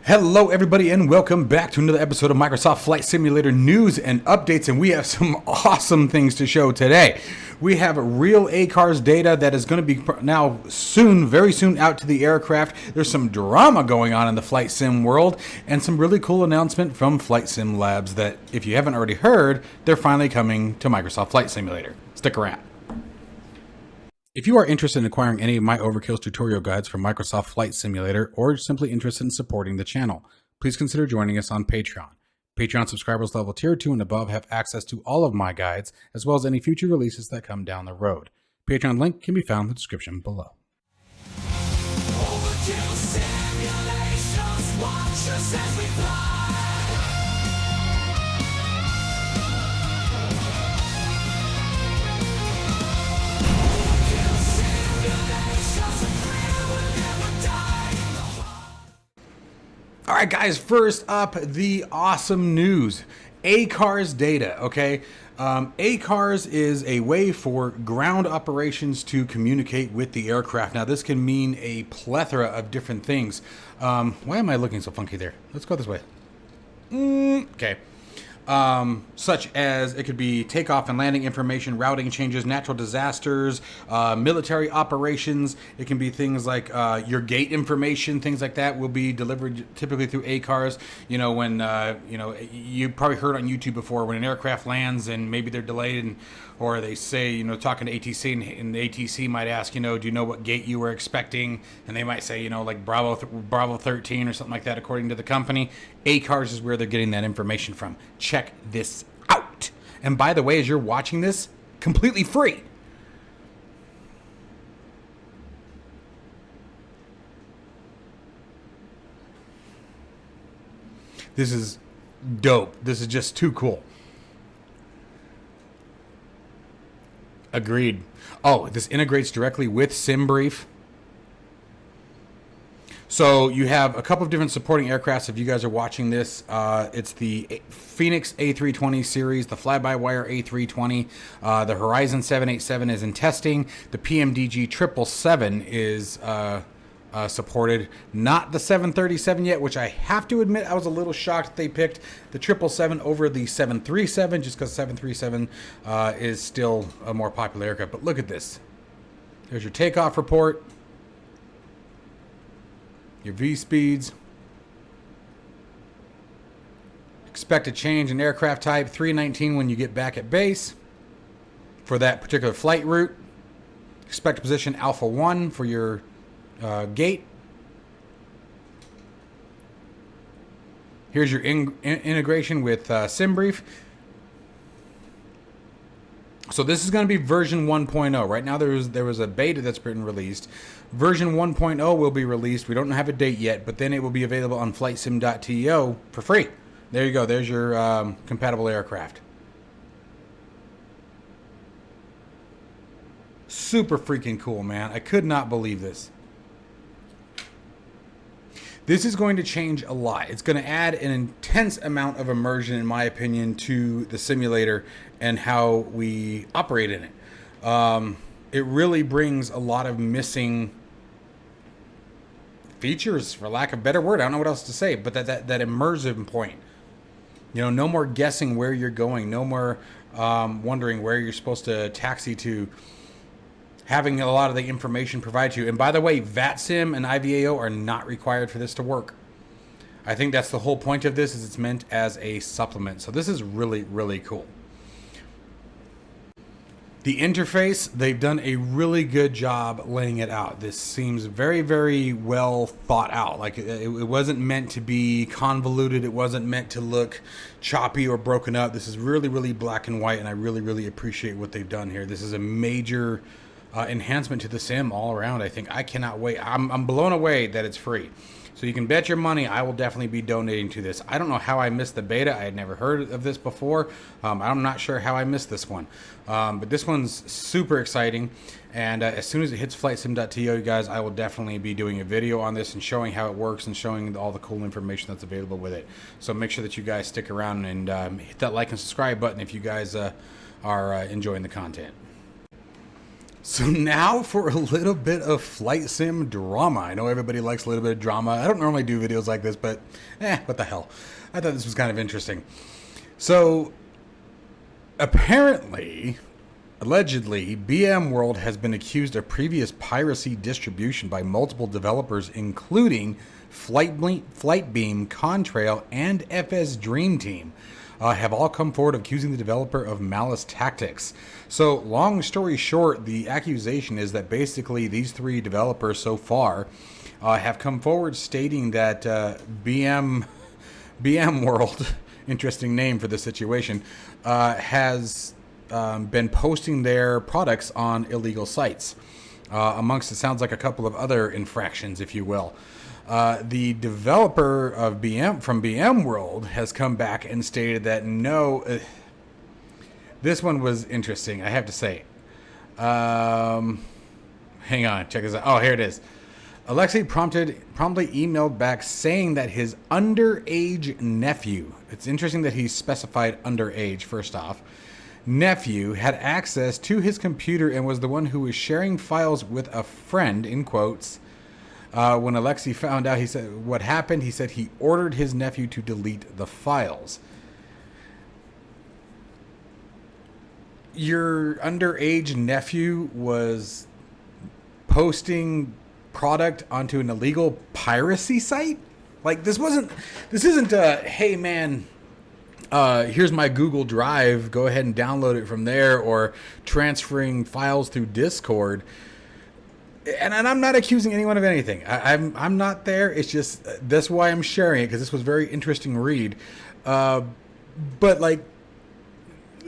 Hello everybody and welcome back to another episode of Microsoft Flight Simulator news and updates, and we have some awesome things to show today. We have real ACARS data that is going to be now soon, very soon out to the aircraft. There's some drama going on in the flight sim world and some really cool announcement from FlightSimLabs that if you haven't already heard, they're finally coming to Microsoft Flight Simulator. Stick around. If you are interested in acquiring any of my Overkills tutorial guides from Microsoft Flight Simulator or simply interested in supporting the channel, please consider joining us on Patreon. Patreon subscribers level tier 2 and above have access to all of my guides, as well as any future releases that come down the road. Patreon link can be found in the description below. Overkill simulations, watch us as we fly. All right, guys, first up, the awesome news. ACARS data, okay? ACARS is a way for ground operations to communicate with the aircraft. Now, this can mean a plethora of different things. Why am I looking so funky there? Let's go this way. Okay. Such as it could be takeoff and landing information, routing changes, natural disasters, military operations. It can be things like your gate information, things like that will be delivered typically through ACARS. You know, when, you probably heard on YouTube before when an aircraft lands and maybe they're delayed or they say, talking to ATC and the ATC might ask, do you know what gate you were expecting? And they might say, like Bravo 13 or something like that, according to the company. ACARS is where they're getting that information from. Check this out. And by the way, as you're watching this, completely free. This is dope. This is just too cool. Agreed. Oh, this integrates directly with SimBrief. So you have a couple of different supporting aircrafts. If you guys are watching this, it's the Phoenix A320 series, the fly-by-wire A320, the Horizon 787 is in testing, the PMDG 777 is supported, not the 737 yet, which I have to admit I was a little shocked they picked the 777 over the 737, just because 737 is still a more popular aircraft. But look at this. There's your takeoff report, your V speeds, expected change in aircraft type 319 when you get back at base for that particular flight route, expected position Alpha 1 for your gate. Here's your integration with SimBrief. So this is going to be version 1.0. Right now there was a beta that's been released. Version 1.0 will be released. We don't have a date yet, but then it will be available on flightsim.to for free. There you go. There's your compatible aircraft. Super freaking cool, man. I could not believe this. This is going to change a lot. It's going to add an intense amount of immersion, in my opinion, to the simulator and how we operate in it. It really brings a lot of missing features, for lack of a better word. I don't know what else to say, but that immersive point. No more guessing where you're going. No more wondering where you're supposed to taxi to. Having a lot of the information provided to you. And by the way, VATSIM and IVAO are not required for this to work. I think that's the whole point of this, is it's meant as a supplement. So this is really, really cool. The interface, they've done a really good job laying it out. This seems very, very well thought out. Like it wasn't meant to be convoluted. It wasn't meant to look choppy or broken up. This is really, really black and white, and I really, really appreciate what they've done here. This is a major enhancement to the sim all around. I think I cannot wait. I'm blown away that it's free. So you can bet your money I will definitely be donating to this. I don't know how I missed the beta. I had never heard of this before. I'm not sure how I missed this one. But this one's super exciting. And as soon as it hits flightsim.to, you guys, I will definitely be doing a video on this and showing how it works and showing all the cool information that's available with it. So make sure that you guys stick around and hit that like and subscribe button if you guys are enjoying the content. So now for a little bit of flight sim drama. I know everybody likes a little bit of drama. I don't normally do videos like this, but what the hell. I thought this was kind of interesting. So apparently, allegedly, VMworld has been accused of previous piracy distribution by multiple developers, including Flightbeam, Contrail, and FS Dream Team. Have all come forward accusing the developer of malice tactics. So, long story short, the accusation is that basically these three developers so far have come forward stating that VMworld, interesting name for the situation, has been posting their products on illegal sites. Amongst, it sounds like, a couple of other infractions, if you will. The developer of from VMworld has come back and stated that no, this one was interesting, I have to say. Hang on, check this out. Oh, here it is. Alexei promptly emailed back saying that his underage nephew, it's interesting that he specified underage first off, nephew had access to his computer and was the one who was sharing files with a friend, in quotes. When Alexei found out, he said what happened. He said he ordered his nephew to delete the files. Your underage nephew was posting product onto an illegal piracy site? Like, this isn't hey man, here's my Google Drive, go ahead and download it from there, or transferring files through Discord. And I'm not accusing anyone of anything. I'm not there. It's just that's why I'm sharing it, because this was a very interesting read. But like,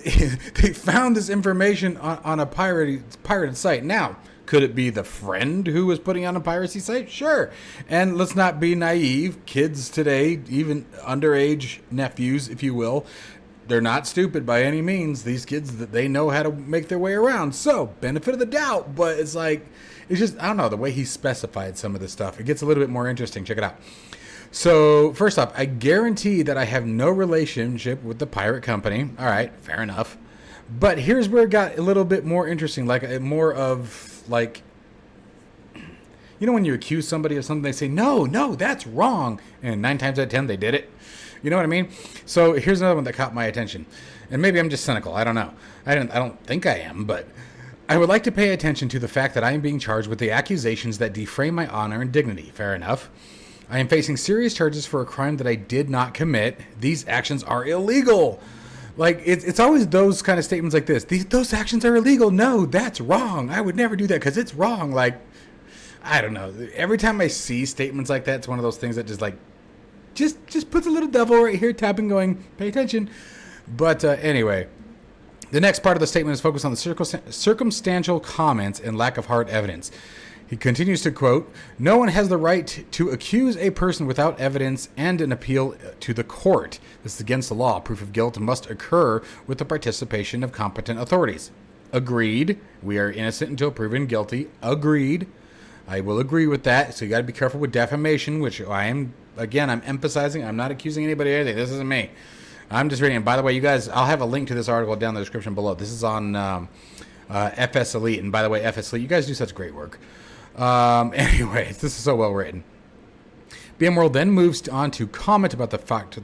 they found this information on a pirated site. Now, could it be the friend who was putting on a piracy site? Sure. And let's not be naive. Kids today, even underage nephews, if you will, they're not stupid by any means. These kids, that they know how to make their way around. So, benefit of the doubt. But it's like, it's just, I don't know, the way he specified some of this stuff, it gets a little bit more interesting. Check it out. So, first off, I guarantee that I have no relationship with the pirate company. All right, fair enough. But here's where it got a little bit more interesting, like more of like, you know, when you accuse somebody of something, they say, no, that's wrong. And 9 times out of 10, they did it. You know what I mean? So here's another one that caught my attention. And maybe I'm just cynical. I don't know. I don't think I am, but I would like to pay attention to the fact that I am being charged with the accusations that defame my honor and dignity. Fair enough. I am facing serious charges for a crime that I did not commit. These actions are illegal. Like, it's always those kind of statements like this. Those actions are illegal. No, that's wrong. I would never do that because it's wrong. Like, I don't know. Every time I see statements like that, it's one of those things that just like, just puts a little devil right here tapping going, pay attention. But anyway, the next part of the statement is focused on the circumstantial comments and lack of hard evidence. He continues to quote, no one has the right to accuse a person without evidence and an appeal to the court. This is against the law. Proof of guilt must occur with the participation of competent authorities. Agreed. We are innocent until proven guilty. Agreed. I will agree with that. So you got to be careful with defamation, which I'm emphasizing. I'm not accusing anybody of anything. This isn't me. I'm just reading. And by the way, you guys, I'll have a link to this article down in the description below. This is on FS Elite. And by the way, FS Elite, you guys do such great work. Anyway, this is so well written. VMworld then moves on to comment about the fact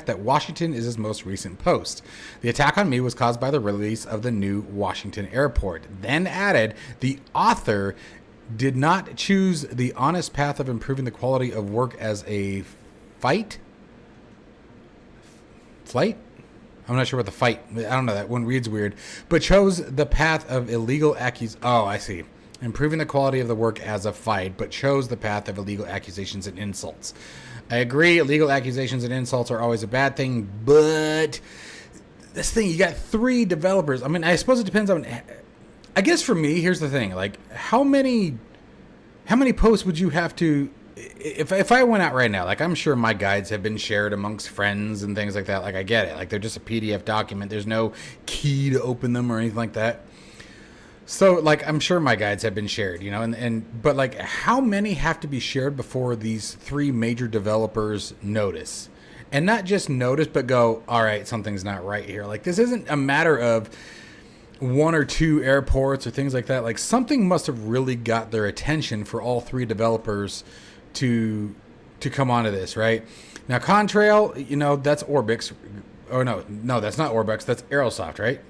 that Washington is his most recent post. The attack on me was caused by the release of the new Washington airport. Then added, the author did not choose the honest path of improving the quality of work as a flight? I'm not sure what the fight, I don't know, that one reads weird, but chose the path of illegal oh, I see. Improving the quality of the work as a fight, but chose the path of illegal accusations and insults. I agree, illegal accusations and insults are always a bad thing, but this thing, you got 3 developers. I mean, I suppose it depends on, I guess for me, here's the thing, like, how many posts would you have to, if I went out right now, like, I'm sure my guides have been shared amongst friends and things like that, like, I get it, like, they're just a PDF document, there's no key to open them or anything like that. So, like, I'm sure my guides have been shared, you know, but like, how many have to be shared before these 3 major developers notice? And not just notice, but go, all right, something's not right here. Like, this isn't a matter of, one or two airports or things like that. Like something must have really got their attention for all three developers to come onto this, right? Now, Contrail, you know, that's Orbix. Oh, no, that's not Orbix. That's Aerosoft, right?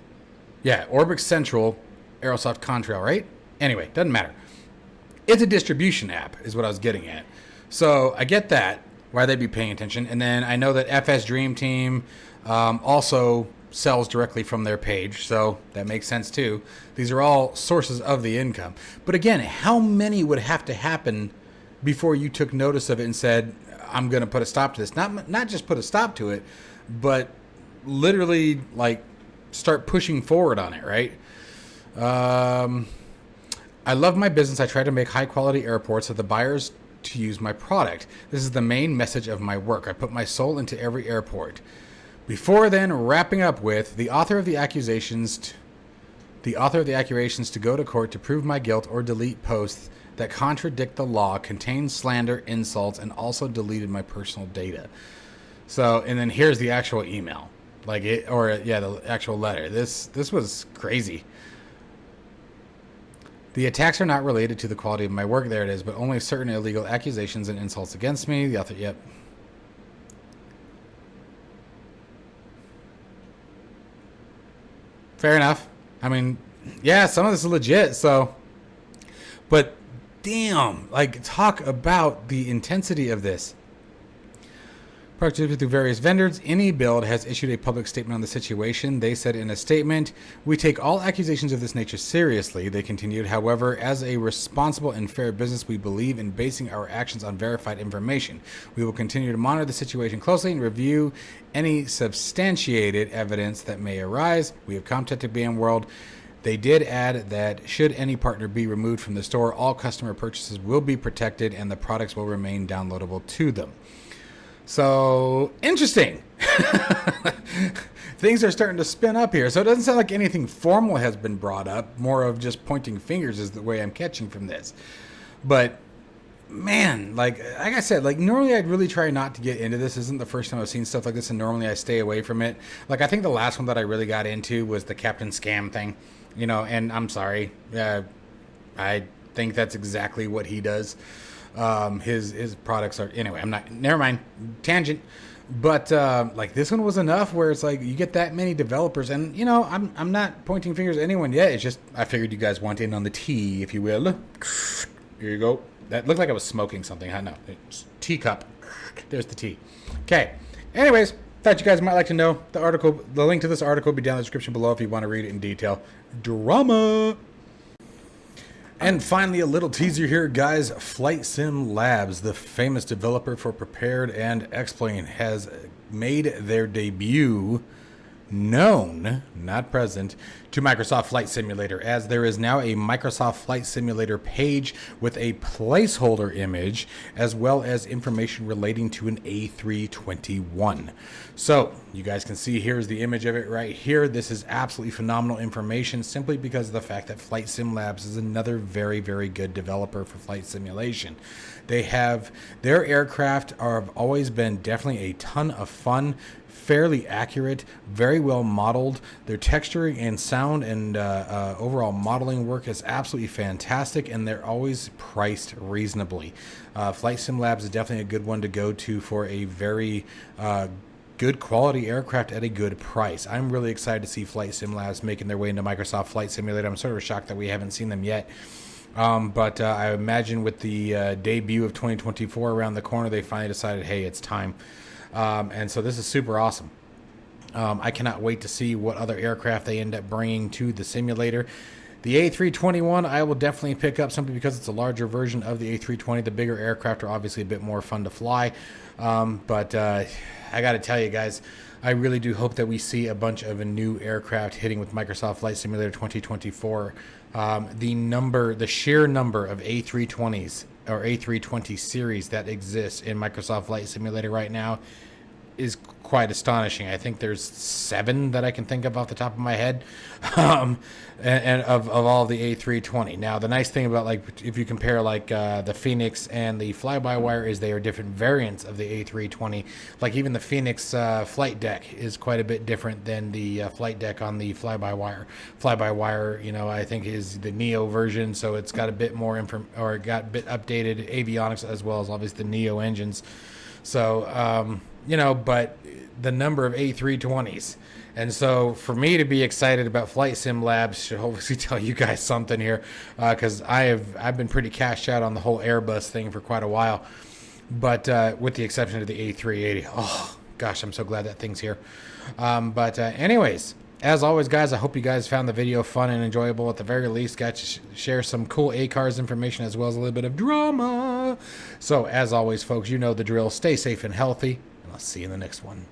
Yeah, Orbix Central, Aerosoft Contrail, right? Anyway, doesn't matter. It's a distribution app is what I was getting at. So I get that, why they'd be paying attention. And then I know that FS Dream Team also sells directly from their page, so that makes sense too. These are all sources of the income. But again, how many would have to happen before you took notice of it and said, I'm going to put a stop to this? Not just put a stop to it, but literally like start pushing forward on it, right? I love my business. I try to make high quality airports so the buyers to use my product. This is the main message of my work. I put my soul into every airport. Before then, wrapping up with the author of the accusations to go to court to prove my guilt or delete posts that contradict the law, contain slander, insults, and also deleted my personal data. So, and then here's the actual email, the actual letter. This was crazy. The attacks are not related to the quality of my work. There it is, but only certain illegal accusations and insults against me. The author, yep. Fair enough. I mean, yeah, some of this is legit. So, but damn, like talk about the intensity of this. Practically through various vendors, any build has issued a public statement on the situation. They said in a statement, "We take all accusations of this nature seriously," they continued. "However, as a responsible and fair business, we believe in basing our actions on verified information. We will continue to monitor the situation closely and review any substantiated evidence that may arise. We have contacted VMworld." They did add that should any partner be removed from the store, all customer purchases will be protected and the products will remain downloadable to them. So, interesting. Things are starting to spin up here. So it doesn't sound like anything formal has been brought up. More of just pointing fingers is the way I'm catching from this. But, man, like I said, like normally I'd really try not to get into this. This isn't the first time I've seen stuff like this, and normally I stay away from it. Like I think the last one that I really got into was the Captain Scam thing. You know, and I'm sorry. I think that's exactly what he does. His products are, anyway, never mind, tangent. But like this one was enough where it's like you get that many developers, and you know, I'm not pointing fingers at anyone yet. It's just I figured you guys want in on the tea, if you will. Here you go. That looked like I was smoking something. I know. It's teacup. There's the tea. Okay. Anyways, thought you guys might like to know the article. The link to this article will be down in the description below if you want to read it in detail. Drama. And finally, a little teaser here, guys. FlightSimLabs, the famous developer for Prepared and Explain, has made their debut, known, not present, to Microsoft Flight Simulator, as there is now a Microsoft Flight Simulator page with a placeholder image, as well as information relating to an A321. So, you guys can see here's the image of it right here. This is absolutely phenomenal information simply because of the fact that FlightSimLabs is another very, very good developer for flight simulation. They have, their aircraft have always been definitely a ton of fun, fairly accurate, very well modeled. Their texturing and sound and overall modeling work is absolutely fantastic, and they're always priced reasonably. FlightSimLabs is definitely a good one to go to for a very good quality aircraft at a good price. I'm really excited to see FlightSimLabs making their way into Microsoft Flight Simulator. I'm sort of shocked that we haven't seen them yet. But I imagine with the debut of 2024 around the corner, they finally decided, hey, it's time. And so this is super awesome. I cannot wait to see what other aircraft they end up bringing to the simulator. The A321 I will definitely pick up simply because it's a larger version of the A320. The bigger aircraft are obviously a bit more fun to fly. But I got to tell you guys, I really do hope that we see a bunch of new aircraft hitting with Microsoft Flight Simulator 2024. The sheer number of A320s or A320 series that exists in Microsoft Flight Simulator right now is quite astonishing. I think there's 7 that I can think of off the top of my head, and of all the A320. Now, the nice thing about, like, if you compare like the Phoenix and the fly-by-wire is they are different variants of the A320. Like even the Phoenix flight deck is quite a bit different than the flight deck on the fly-by-wire. Fly-by-wire, you know, I think is the Neo version, so it's got a bit more got a bit updated avionics as well as obviously the Neo engines. So, you know, but the number of A320s. And so for me to be excited about FlightSimLabs should obviously tell you guys something here, because I've been pretty cashed out on the whole Airbus thing for quite a while. But with the exception of the A380. Oh, gosh, I'm so glad that thing's here. But anyways, as always, guys, I hope you guys found the video fun and enjoyable. At the very least, got to share some cool ACARS information as well as a little bit of drama. So, as always, folks, you know the drill. Stay safe and healthy, and I'll see you in the next one.